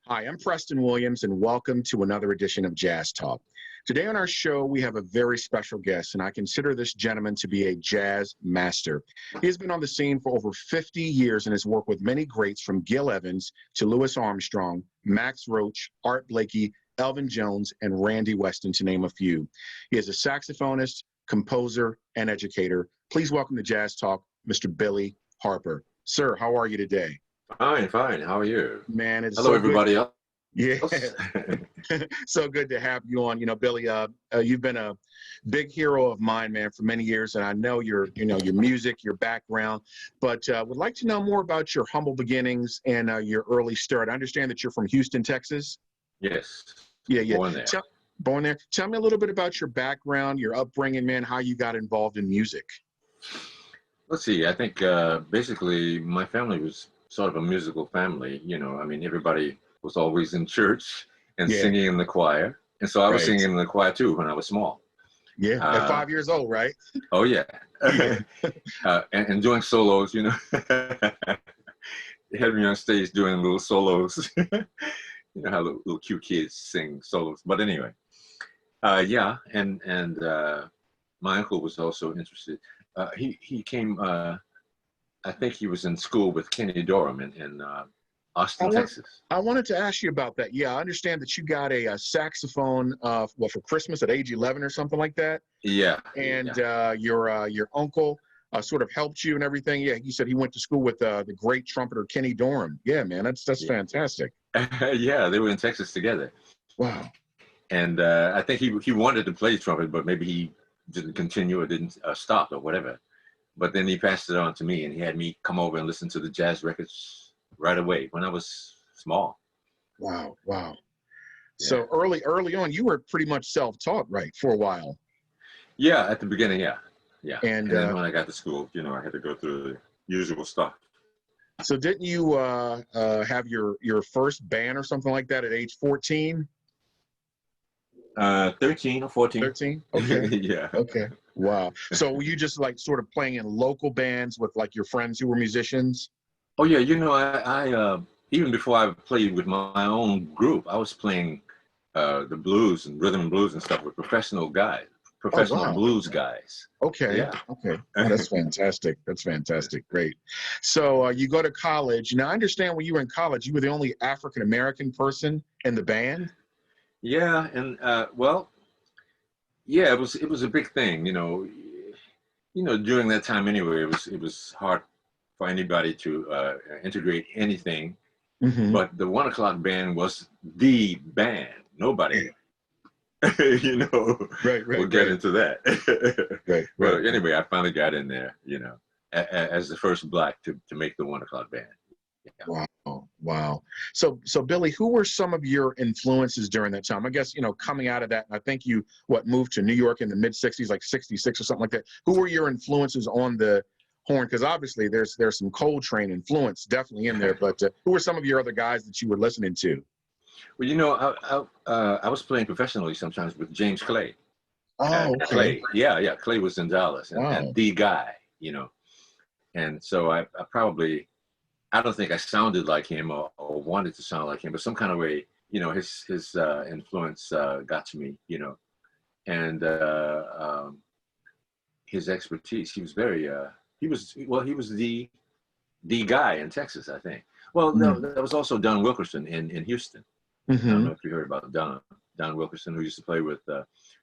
Hi, I'm Preston Williams, and welcome to another edition of Jazz Talk. Today on our show, we have a very special guest, and I consider this gentleman to be a jazz master. He has been on the scene for over 50 years and has worked with many greats from Gil Evans to Louis Armstrong, Max Roach, Art Blakey, Elvin Jones, and Randy Weston, to name a few. He is a saxophonist, composer, and educator. Please welcome to Jazz Talk, Mr. Billy Harper. Sir, how are you today? Fine, fine. How are you? Man, it's Hello, so everybody good. else. Yeah, so good to have you on. You know, Billy, you've been a big hero of mine, man, for many years, and I know your music, your background, but would like to know more about your humble beginnings and your early start. I understand that you're from Houston, Texas. Yes. Yeah. Born there. Born there. Tell me a little bit about your background, your upbringing, man, how you got involved in music. Let's see. I think basically my family was sort of a musical family. You know, I mean, everybody was always in church and Yeah, singing in the choir. And so I was right. singing in the choir too when I was small. Yeah, at Uh, 5 years old, right? oh, yeah. Yeah. And doing solos, you know. They had me on stage doing little solos. You know how little cute kids sing solos. But anyway, yeah. And my uncle was also interested. He came, I think he was in school with Kenny Dorham in I Austin, want, Texas. I wanted to ask you about that. Yeah, I understand that you got a saxophone, for Christmas at age 11 or something like that, Yeah, and yeah. your uncle sort of helped you and everything. Yeah, he said he went to school with the great trumpeter Kenny Dorham. Yeah, man, that's Yeah. fantastic. Yeah, they were in Texas together. Wow. And I think he wanted to play trumpet, but maybe he didn't continue or didn't stop or whatever. But then he passed it on to me, and he had me come over and listen to the jazz records right away when I was small. Wow. Wow. Yeah. So early on, you were pretty much self-taught, right, for a while. Yeah, at the beginning, yeah. Yeah. And And then when I got to school, you know, I had to go through the usual stuff. so didn't you have your first band or something like that at age 14? 13 or 14. 13? Okay. Yeah. Okay. Wow. So were you just like sort of playing in local bands with like your friends who were musicians? Oh, yeah. You know, I even before I played with my own group, I was playing the blues and rhythm and blues and stuff with professional guys, Oh, professional wow. blues guys. Okay. Yeah. Okay. Oh, that's fantastic. That's fantastic. Great. So you go to college. Now, I understand when you were in college, you were the only African-American person in the band. Yeah. And well, yeah, it was a big thing, you know. You know, during that time anyway, it was hard for anybody to integrate anything. Hmm. But the 1 o'clock band was the band. Nobody, you know, Right, will right, get right, into that. right, right, But right. anyway, I finally got in there, you know, as the first black to make the 1 o'clock band. Yeah. Wow, wow. So Billy, who were some of your influences during that time? I guess, coming out of that, I think you, moved to New York in the mid 60s, like 66 or something like that. Who were your influences on the horn? Because obviously there's some Coltrane influence definitely in there, but who were some of your other guys that you were listening to? Well, you know, I was playing professionally sometimes with James Clay. Oh, okay. Clay, yeah. Clay was in Dallas and Wow. the guy, you know. And so I don't think I sounded like him or wanted to sound like him, but some kind of way, you know, his influence got to me, you know, and his expertise. He was very, he was the guy in Texas, I think. Well, no, Mm. there was also Don Wilkerson in Houston. I don't Hmm. know if you heard about Don Wilkerson, who used to play with.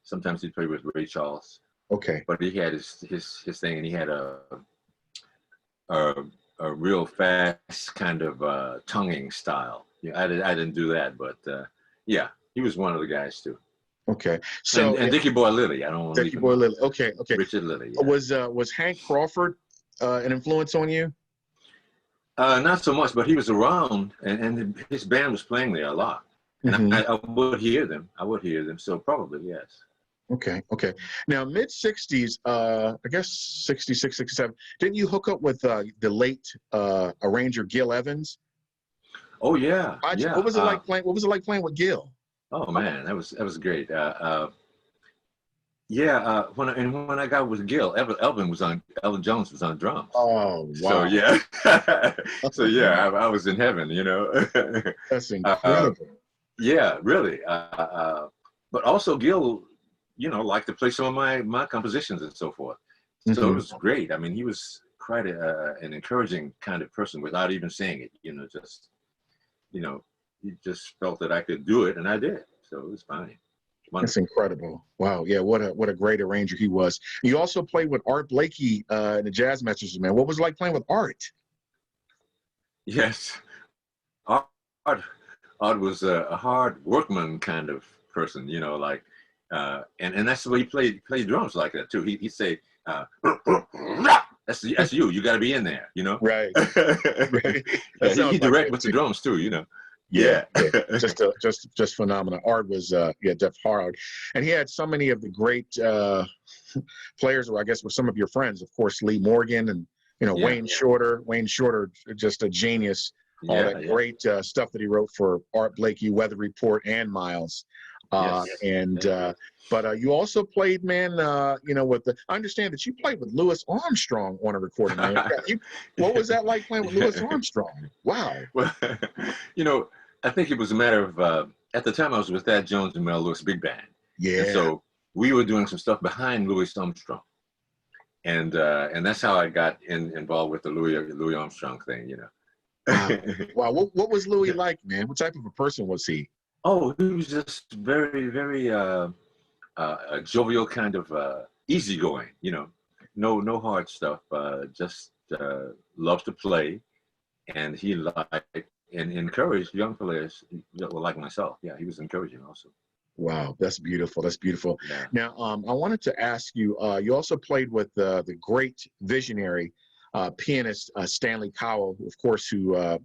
Sometimes he'd play with Ray Charles, Okay. but he had his thing, and he had a, a real fast kind of tonguing style. Yeah, I didn't do that, but yeah, he was one of the guys too. Okay. And So and Dickie Boy Lilly, I don't want to leave Becky him Boy out. Lily. Okay. Okay. Richard Lilly, yeah. Was Hank Crawford an influence on you? Not so much, but he was around, and his band was playing there a lot, and Hmm. I would hear them. So probably yes. Okay. Okay. Now, mid 60s, I guess 66, 67. Didn't you hook up with the late arranger Gil Evans? Oh yeah, What yeah. was it like playing? What was it like playing with Gil? Oh man, that was great. Yeah, when I got with Gil, Elvin Jones was on drums. Oh, So wow. yeah, so yeah, I was in heaven, you know. That's uh, incredible. yeah, really. But also Gil, you know, liked to play some of my compositions and so forth. So it Hmm. was great. I mean, he was quite an encouraging kind of person without even saying it. You know, just you know, he just felt that I could do it, and I did. So it was fine. That's Wonderful. incredible. Wow. Yeah. What a great arranger he was. You also played with Art Blakey in the Jazz Masters, man. What was it like playing with Art? Yes. Art, Art was a hard workman kind of person, you know, like, and that's the way he played drums like that too. He'd say, that's you. You got to be in there, you know. Right. Right. That Yeah, he sounds like direct him with the too. drums too, you know. Yeah, Yeah. yeah, just phenomenal. Art was yeah, Def Hard, and he had so many of the great players, or I guess were some of your friends, of course, Lee Morgan and Yeah. Wayne Shorter. Wayne Shorter, just a genius. All Yeah. that Yeah. great stuff that he wrote for Art Blakey, Weather Report, and Miles. Yes. And Yeah. but you also played, man. With the I understand that you played with Louis Armstrong on a recording, man. What was that like playing with Louis Armstrong? Wow. Well, you know, I think it was a matter of at the time I was with Thad Jones and Mel Lewis Big Band, and Yeah. so we were doing some stuff behind Louis Armstrong, and that's how I got involved with the Louis Armstrong thing, you Wow. know. Wow. What was Louis like, man? What type of a person was he? Oh, he was just very, very a jovial kind of easygoing, you know, no hard stuff, just loves to play, and he liked and encouraged young players that were like myself. Yeah, he was encouraging also. Wow, that's beautiful. That's beautiful. Yeah. Now, I wanted to ask you. You also played with the great visionary pianist Stanley Cowell, of course, who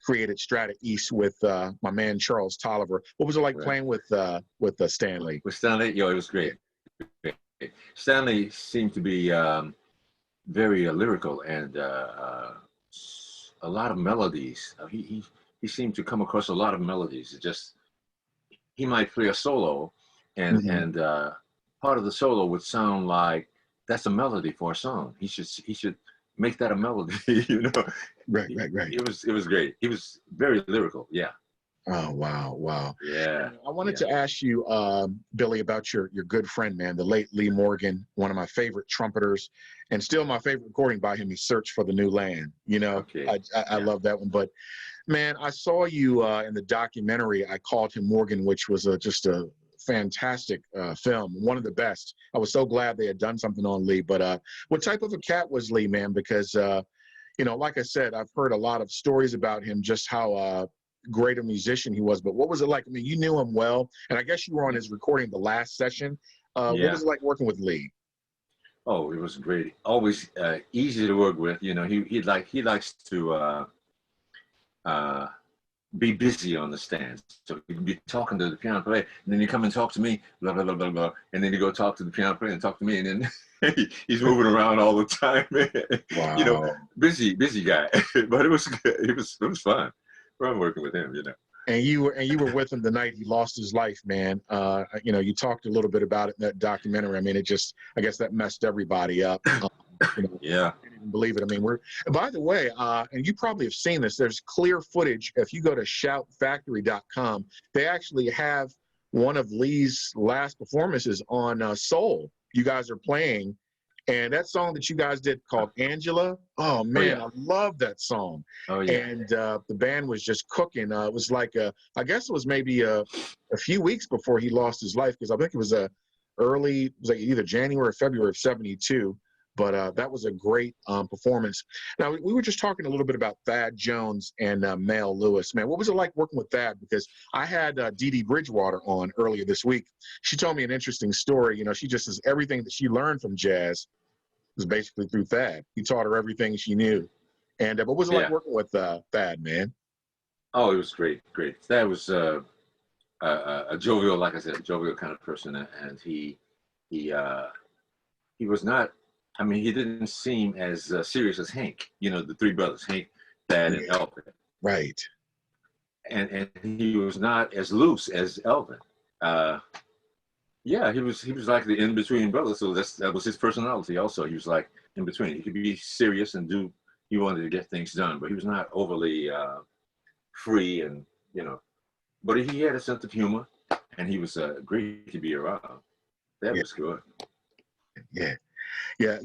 created Strata East with my man Charles Tolliver. What was it like Right. playing with Stanley? With Stanley, yo, it was great. Stanley seemed to be very lyrical and a lot of melodies. He seemed to come across a lot of melodies. It just he might play a solo, Hmm. and part of the solo would sound like that's a melody for a song. He should make that a melody. You know, Right, right, right. it was great. He was very lyrical. Yeah, Oh, wow, wow. yeah, I wanted yeah. to ask you, Billy, about your good friend, man, the late Lee Morgan, one of my favorite trumpeters, and still my favorite recording by him. He Search for the New Land. Okay, I yeah. love that one. But man, I saw you in the documentary. I Called Him Morgan, which was just a fantastic film, one of the best. I was so glad they had done something on Lee. But what type of a cat was Lee, man? Because like I said, I've heard a lot of stories about him, just how great a musician he was. But what was it like? I mean, you knew him well, and I guess you were on his recording the last session. What Yeah. was it like working with Lee? Oh, it was great. Always easy to work with. You know, he likes to uh, be busy on the stands. So you can be talking to the piano player, and then you come and talk to me, blah blah blah blah blah, and then you go talk to the piano player and talk to me, and then he's moving around all the time. You know, Wow. busy guy. But it was good. It was fun working with him. You know. And you were with him the night he lost his life, man. You talked a little bit about it in that documentary. I mean, I guess that messed everybody up. Yeah. I can't even believe it. I mean, by the way, and you probably have seen this, there's clear footage. If you go to shoutfactory.com, they actually have one of Lee's last performances on Soul. You guys are playing. And that song that you guys did called Angela, oh Oh man, yeah. I love that song. Oh yeah. And the band was just cooking. It was like, I guess it was maybe a few weeks before he lost his life, because I think it was it was like either January or February of '72. But that was a great performance. Now, we were just talking a little bit about Thad Jones and Mel Lewis. Man, what was it like working with Thad? Because I had Dee Dee Bridgewater on earlier this week. She told me an interesting story. She just says everything that she learned from jazz was basically through Thad. He taught her everything she knew. And what was it like Yeah. working with Thad, man? Oh, it was great. That was a jovial, like I said, a jovial kind of person, and he was not. I mean, he didn't seem as serious as Hank. You know, the three brothers, Hank, Thad, and Yeah, Elvin, right. and he was not as loose as Elvin. Uh, Yeah, he was like the in between brother. So that was his personality. Also, he was like in between. He could be serious and do. He wanted to get things done, but he was not overly free and you know. But he had a sense of humor, and he was great to be around. That Yeah, was good. yeah, yeah.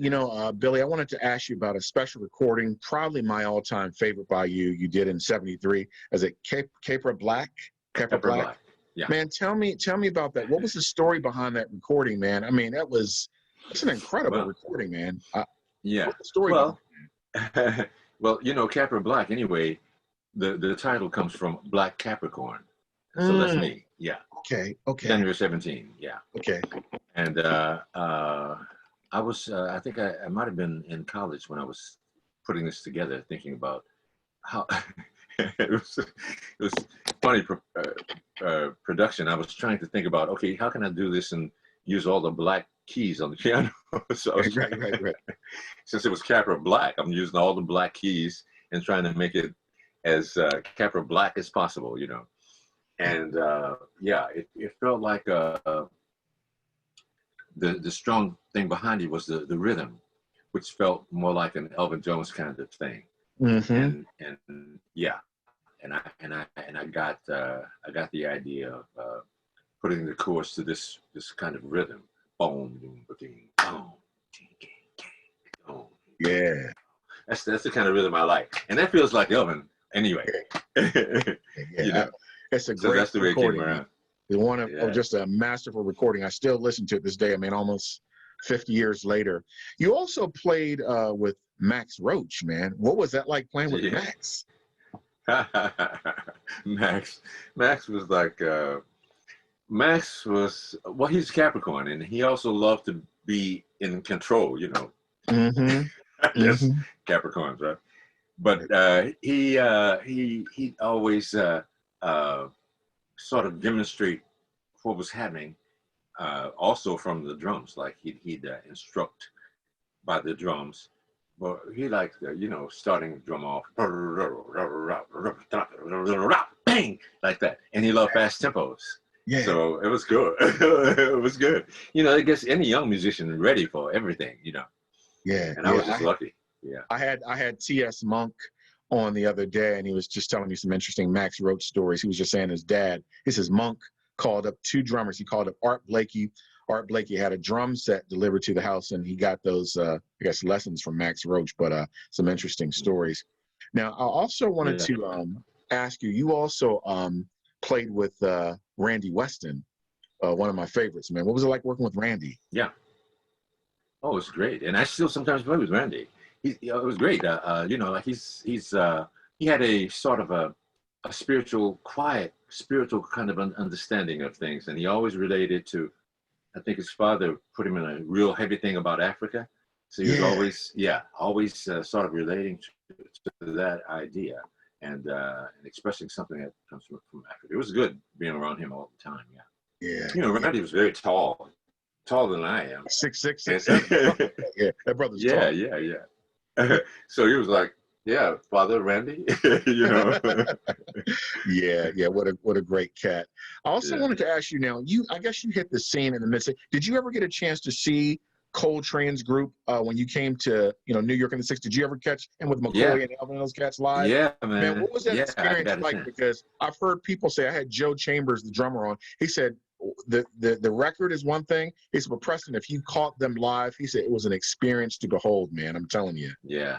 Billy, I wanted to ask you about a special recording, probably my all-time favorite by you. You did in '73. Is it Capra Black? Capra Pepper Black. Black. Yeah. Man, tell me about that. What was the story behind that recording, man? I mean, it's an incredible Well, recording, man. yeah. What's the story behind Well, well, Capra Black. Anyway, the title comes from Black Capricorn. it? So that's me. Yeah. Okay, January 17. Yeah. okay. And I was, I think I might have been in college when I was putting this together, thinking about how it was funny production. I was trying to think about, okay, how can I do this and use all the black keys on the piano? So I was Right. since it was Capra Black, I'm using all the black keys and trying to make it as Capra Black as possible, And yeah, it felt like the strong thing behind it was the rhythm, which felt more like an Elvin Jones kind of thing. Mm-hmm. And yeah, and I got the idea of putting the chorus to this kind of rhythm. Boom, boom, boom, boom, boom. Yeah. That's the kind of rhythm I like, and that feels like Elvin anyway. Yeah. It's a So great that's the way it came recording. around. The one of Yeah. just a masterful recording. I still listen to it this day. I mean, almost 50 years later. You also played with Max Roach, man. What was that like playing with Yeah. Max? Max was like Max was he's Capricorn and he also loved to be in control, Mm-hmm. I guess Mm-hmm. Capricorns, right? But he always sort of demonstrate what was happening also from the drums, like he'd instruct by the drums. But he liked, starting the drum off, bang, like that. And he loved fast tempos. Yeah. So it was good. It was good. It gets any young musician ready for everything, Yeah. And I was just lucky. Yeah. I had T.S. Monk on the other day, and he was just telling me some interesting Max Roach stories. He was just saying his dad, Monk called up two drummers. He called up Art Blakey. Art Blakey had a drum set delivered to the house, and he got those, I guess, lessons from Max Roach, but some interesting stories. Now, I also wanted to ask you, you also played with Randy Weston, one of my favorites, man. What was it like working with Randy? Yeah. Oh, it's great. And I still sometimes play with Randy. It was great. Like he had a sort of a spiritual, quiet, spiritual kind of an understanding of things. And he always related to, I think his father put him in a real heavy thing about Africa. So he was always sort of relating to that idea and expressing something that comes from Africa. It was good being around him all the time. Yeah. Yeah. Randy was very tall, taller than I am. 6'6", 6'7". Yeah, that brother's tall. Yeah. So he was like, yeah, Father Randy, Yeah. What a great cat. I also wanted to ask you now, I guess you hit the scene in the midst. Did you ever get a chance to see Coltrane's group when you came to New York in the '60s? Did you ever catch him with McCoy and Elvin and those cats live? Yeah, man. What was that experience like? Because I've heard people say, I had Joe Chambers, the drummer, on. He said the record is one thing. He said, but Preston, if you caught them live, he said it was an experience to behold, man. I'm telling you. Yeah.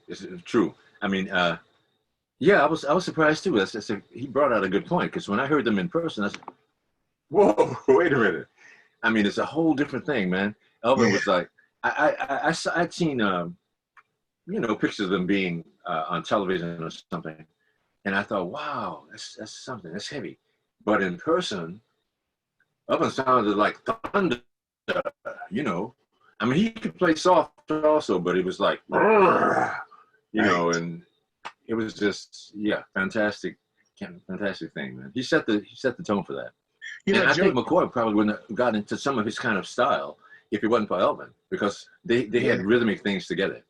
It's true. I mean, I was surprised too. He brought out a good point because when I heard them in person, I said, "Whoa, wait a minute!" I mean, it's a whole different thing, man. Elvin was like, I'd seen, pictures of them being on television or something, and I thought, wow, that's something. That's heavy. But in person, Elvin sounded like thunder. I mean, he could play soft also, but it was like, and it was just, fantastic thing, man. He set the tone for that. And I think McCoy probably wouldn't have gotten into some of his kind of style if it wasn't for Elvin, because they had rhythmic things together.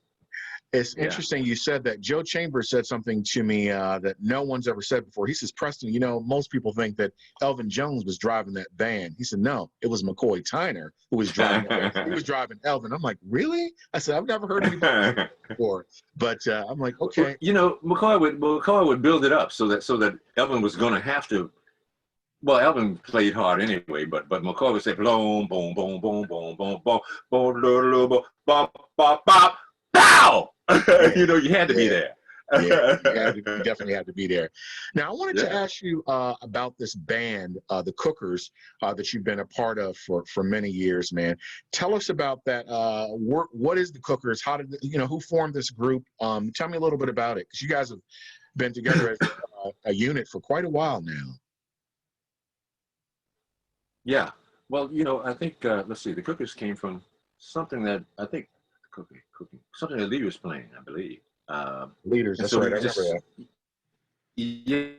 It's Yeah. interesting you said that. Joe Chambers said something to me that no one's ever said before. He says, Preston, you know, most people think that Elvin Jones was driving that van. He said, no, it was McCoy Tyner who was driving it. He was driving Elvin. I'm like, really? I said, I've never heard anybody say that before. But I'm like, okay. You know, McCoy would build it up so that Elvin was going to have to. Well, Elvin played hard anyway, but McCoy would say boom, boom, boom, boom, boom, boom, boom, boom, boom, boom, boom, boom, pow. Yeah, You know, you had to be there. yeah, you definitely had to be there. Now, I wanted to Yeah. ask you about this band, the Cookers, that you've been a part of for many years, man. Tell us about that. What is the Cookers? How did who formed this group? Tell me a little bit about it, because you guys have been together as a unit for quite a while now. Yeah. Well, you know, I think let's see, the Cookers came from something that I think cooking, something that Lee was playing, I believe. Leaders, And that's so right. we I remember just,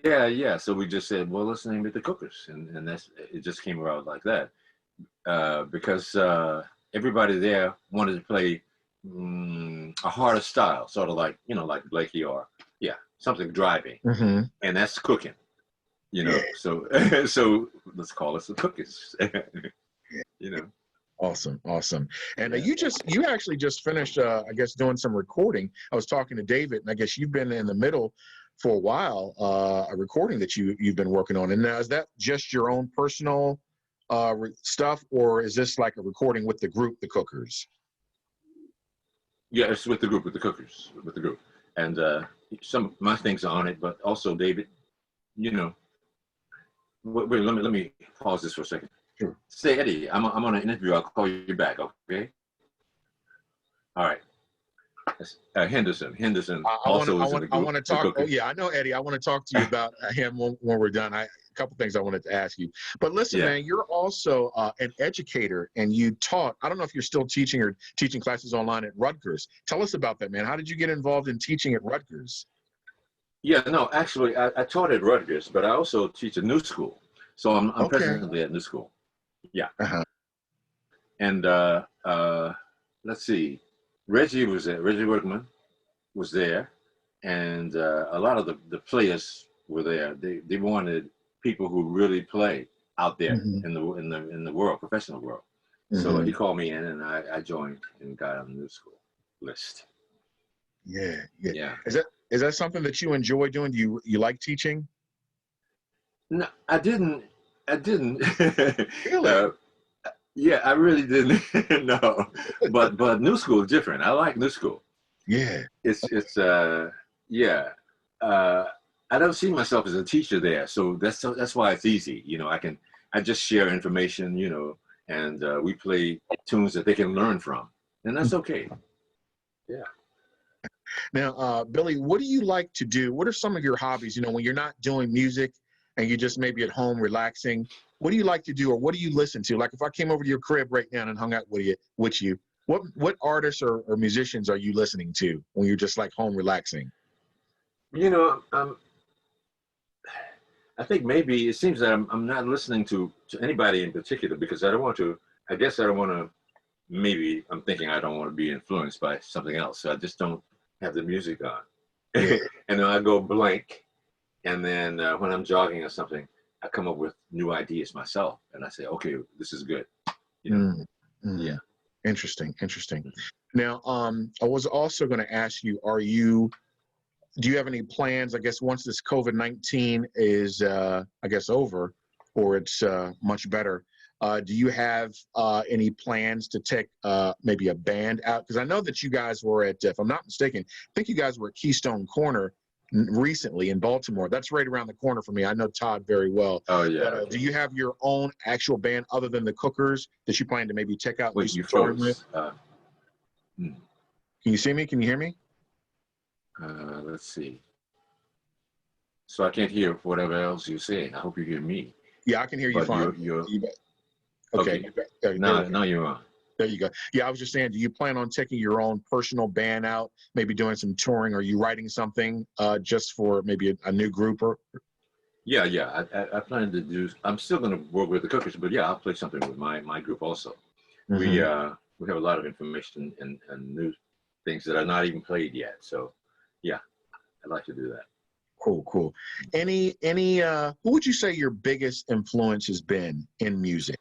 that. yeah. So we just said, well, let's name it the Cookers, and that's it. Just came around like that because everybody there wanted to play a harder style, sort of like like Blakey or something driving, Mm-hmm. and that's cooking. You know, Yeah. so so let's call us the Cookers. You know. Awesome. And Yeah. you actually just finished, I guess, doing some recording. I was talking to David, and I guess you've been in the middle for a while, a recording that you've been working on. And now, is that just your own personal stuff, or is this like a recording with the group, the Cookers? Yeah, it's with the group, with the Cookers, with the group, and some of my things are on it, but also David, you know. Wait, let me pause this for a second. Sure. Say, Eddie, I'm on an interview. I'll call you back. Okay. All right. Henderson I also is in the group. want to The talk. Oh Cookers. yeah, I know Eddie. I want to talk to you about him when we're done. A couple things I wanted to ask you. But listen, Yeah. man, you're also an educator, and you taught. I don't know if you're still teaching or teaching classes online at Rutgers. Tell us about that, man. How did you get involved in teaching at Rutgers? Yeah. No, actually, I taught at Rutgers, but I also teach a new school. So I'm Okay. presently at new school. Yeah. Uh-huh. And let's see, Reggie was there. Reggie Workman was there, and a lot of the players were there. They wanted people who really play out there Mm-hmm. in the world, professional world. So Mm-hmm. he called me in, and I joined and got on the new school list. Yeah. Yeah. Is that something that you enjoy doing? Do you like teaching? No, I didn't. I didn't. Really? Yeah, I really didn't. No, but new school is different. I like new school. Yeah. It's yeah. Uh, I don't see myself as a teacher there, so that's why it's easy. You know, I just share information. You know, and we play tunes that they can learn from, and that's okay. Yeah. Now, Billy, what do you like to do? What are some of your hobbies? You know, when you're not doing music and you just maybe at home relaxing, what do you like to do, or what do you listen to? Like if I came over to your crib right now and hung out with you, what artists or musicians are you listening to when you're just like home relaxing? You know, I think maybe it seems that I'm not listening to anybody in particular because I don't want to. I guess I don't want to. Maybe I'm thinking I don't want to be influenced by something else, so I just don't have the music on, Yeah. and then I go blank. And then when I'm jogging or something, I come up with new ideas myself, and I say, "Okay, this is good." You know? Yeah. Interesting. Now, I was also going to ask you, do you have any plans, I guess, once this COVID-19 is, I guess, over, or it's much better, do you have any plans to take maybe a band out? Because I know that you guys were at, if I'm not mistaken, I think you guys were at Keystone Corner recently in Baltimore. That's right around the corner for me. I know Todd very well. Oh yeah. But do you have your own actual band other than the Cookers that you plan to maybe check out and do Wait, some you touring with? froze. Can you see me? Can you hear me? Let's see. So I can't hear whatever else you're saying. I hope you hear me. Yeah, I can hear you But fine. you're Okay. okay. Now you're on. There you go. Yeah, I was just saying, do you plan on taking your own personal band out, maybe doing some touring? Are you writing something just for maybe a new group? Or Yeah. I plan to do. I'm still going to work with the Cookers, but yeah, I'll play something with my group also. Mhm. We have a lot of information and news things that are not even played yet. So yeah, I'd like to do that. Cool, cool. Who would you say your biggest influence has been in music?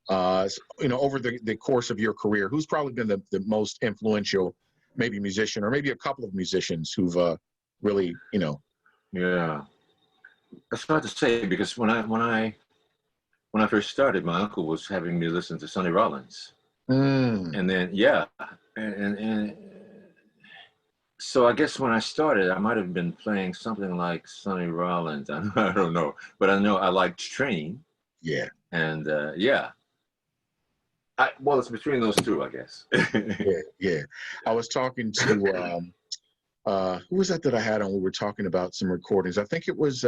Over the course of your career, who's probably been the most influential, maybe musician, or maybe a couple of musicians who've really, Yeah, that's hard to say because when I first started, my uncle was having me listen to Sonny Rollins, and then and so I guess when I started, I might have been playing something like Sonny Rollins. I don't know, but I know I liked Train. Yeah. And yeah. Well, it's between those two, I guess. Yeah. I was talking to who was that I had on? We were talking about some recordings. I think it was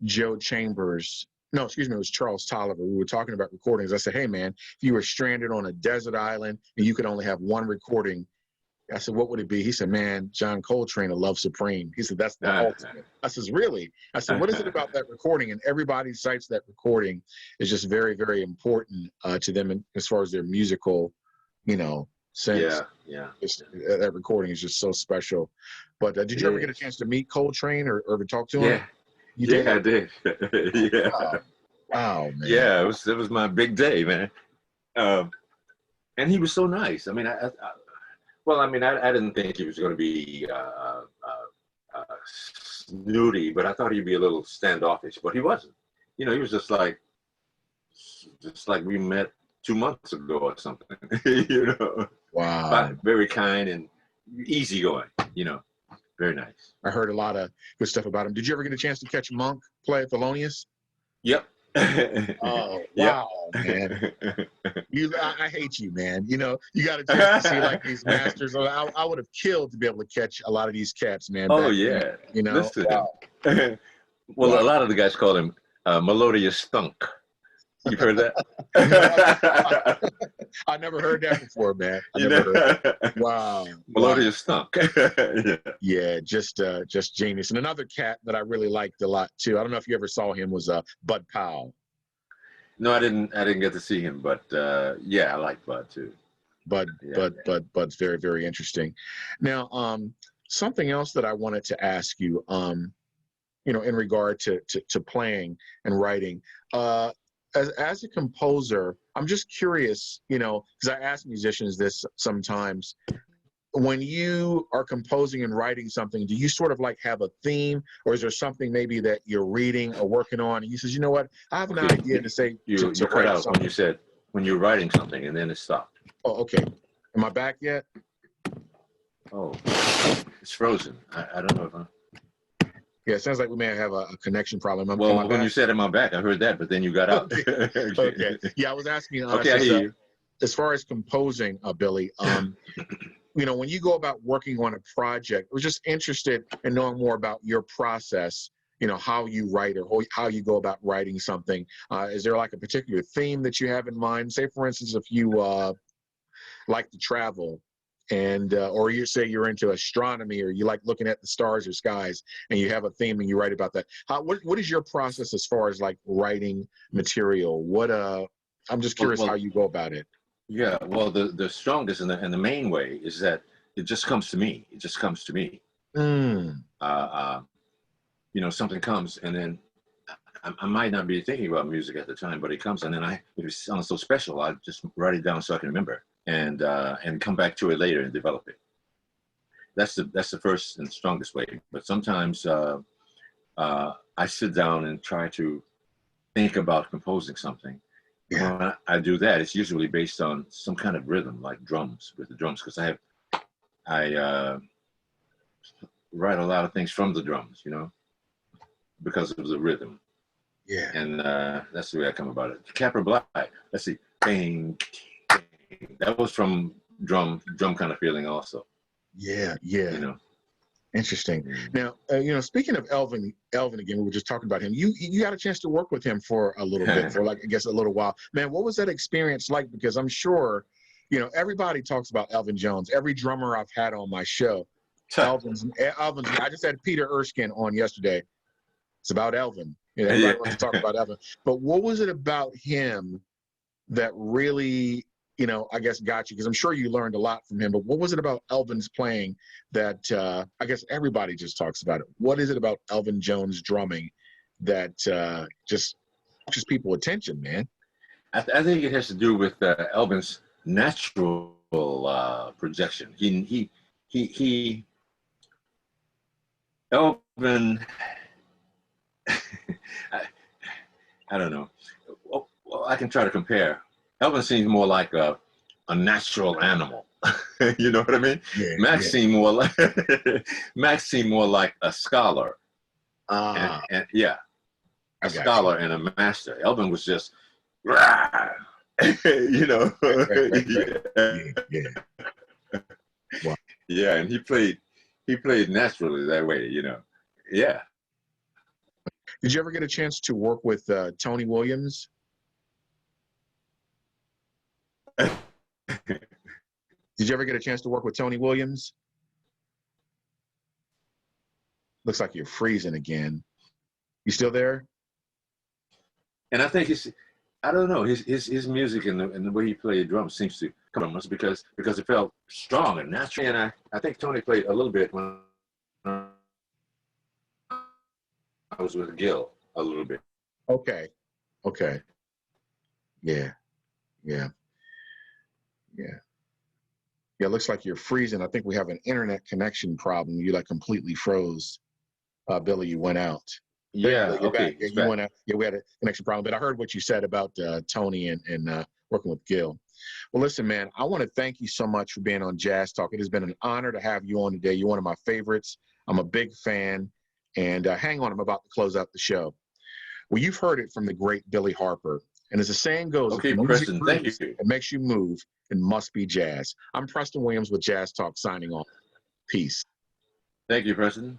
Joe Chambers. No, excuse me, it was Charles Tolliver. We were talking about recordings. I said, hey man, if you were stranded on a desert island and you could only have one recording, I said, what would it be? He said, man, John Coltrane of Love Supreme. He said, that's the ultimate. I said, really? I said, what is it about that recording? And everybody cites that recording is just very, very important to them as far as their musical, sense. Yeah. That recording is just so special. But did you ever get a chance to meet Coltrane or ever talk to him? Yeah. You did? I did. Yeah. Wow, man. Yeah, it was my big day, man. And he was so nice. I mean, I didn't think he was going to be snooty, but I thought he'd be a little standoffish. But he wasn't. He was just like we met 2 months ago or something. Wow. But very kind and easygoing. Very nice. I heard a lot of good stuff about him. Did you ever get a chance to catch Monk play at Thelonious? Yep. Oh, wow, man. I hate you, man. You got a chance to see like these masters. I would have killed to be able to catch a lot of these cats, man. Oh, yeah. Then, Listen. Wow. Well, Wow. A lot of the guys call him Melodious Thunk. You've heard that? I never heard that before, man. Heard that. Wow. Melodious Thunk. Yeah, just genius. And another cat that I really liked a lot too. I don't know if you ever saw him, was Bud Powell. No, I didn't get to see him, but yeah, I like Bud too. Bud's very, very interesting. Now, something else that I wanted to ask you, in regard to playing and writing, as a composer, I'm just curious, because I ask musicians this sometimes. When you are composing and writing something, do you sort of like have a theme, or is there something maybe that you're reading or working on, and you says, you know what, I have an idea to say. You cut out something. When you said when you're writing something, and then it stopped. Oh, okay. Am I back yet? Oh, it's frozen. I don't know if I'm. Yeah, it sounds like we may have a connection problem. Well, when you said "am I back," I heard that, but then you got out. Okay. Yeah, I was asking. Okay, I hear you. As far as composing, Billy, when you go about working on a project, I was just interested in knowing more about your process. How you write or how you go about writing something. Is there like a particular theme that you have in mind? Say, for instance, if you like to travel, and or you say you're into astronomy, or you like looking at the stars or skies, and you have a theme and you write about that. What is your process as far as like writing material? I'm just curious how you go about it. Yeah, well, the strongest and the main way is that it just comes to me. It just comes to me. Something comes, and then I might not be thinking about music at the time, but it comes, and then if it sounds so special, I just write it down so I can remember, and come back to it later and develop it. That's the first and strongest way. But sometimes I sit down and try to think about composing something. Yeah. When I do that, it's usually based on some kind of rhythm, like drums, with the drums, because I write a lot of things from the drums, because of the rhythm. Yeah. And that's the way I come about it. Capra Black, let's see, bang, bang. That was from drum kind of feeling also. Yeah. Interesting. Now, speaking of Elvin again, we were just talking about him. You had a chance to work with him for a little bit, for like, I guess, a little while. Man, what was that experience like? Because I'm sure, everybody talks about Elvin Jones. Every drummer I've had on my show, Elvin's. I just had Peter Erskine on yesterday. It's about Elvin. Everybody wants to talk about Elvin. But what was it about him that really you know, I guess got you? Because I'm sure you learned a lot from him, but what was it about Elvin's playing that I guess everybody just talks about it? What is it about Elvin Jones' drumming that just people attention, man? I think it has to do with Elvin's natural projection. Elvin, I don't know. Well, I can try to compare. Elvin seems more like a natural animal. You know what I mean? Yeah, Max yeah. seemed more like Max seemed more like a scholar. And yeah, a scholar and a master. Elvin was just, rah, you know. Right. Yeah. Wow. Yeah, and he played naturally that way, you know. Yeah. Did you ever get a chance to work with Tony Williams? Did you ever get a chance to work with Tony Williams? Looks like you're freezing again. You still there? And I think I don't know, his music and the way he played drums seems to come from us because it felt strong and natural. And I think Tony played a little bit when I was with Gil, a little bit. Okay. Yeah. Yeah, looks like you're freezing. I think we have an internet connection problem. You like completely froze. Billy, you went out. Yeah, You're okay. back. Yeah, you went out. Yeah, we had a connection problem, but I heard what you said about Tony and working with Gil. Well, listen, man, I want to thank you so much for being on Jazz Talk. It has been an honor to have you on today. You're one of my favorites. I'm a big fan. And hang on, I'm about to close out the show. Well, you've heard it from the great Billy Harper. And as the saying goes, okay, if the Preston, thank you. It makes you move, it must be jazz. I'm Preston Williams with Jazz Talk signing off. Peace. Thank you, Preston.